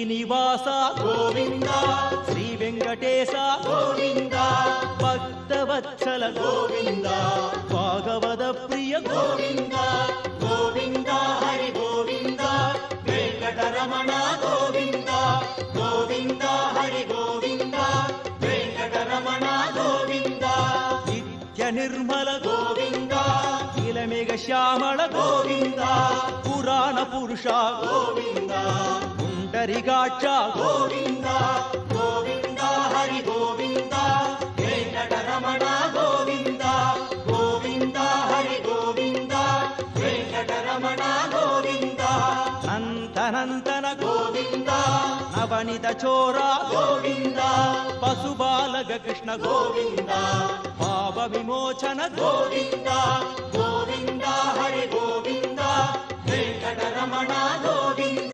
శ్రీనివాస గోవింద శ్రీ వెంకటేశ గోవింద భక్తవత్సల గోవింద భాగవత ప్రియ గోవింద గోవింద హరి గోవింద వెంకటరమణ గోవింద గోవింద హరి గోవింద వెంకటరమణ గోవింద నిత్య నిర్మల గోవింద నీలమేఘ శ్యామళ గోవింద పురాణ పురుష గోవింద పుండరికాక్ష గోవింద గోవింద హరి గోవింద వెంకటరమణ గోవింద గోవింద హరి గోవింద వెంకటరమణ గోవింద నంతనంతన గోవింద నవనిత చోర గోవింద పశుబాలక కృష్ణ గోవింద పాప విమోచన గోవింద గోవింద హరి గోవింద వెంకటరమణ గోవింద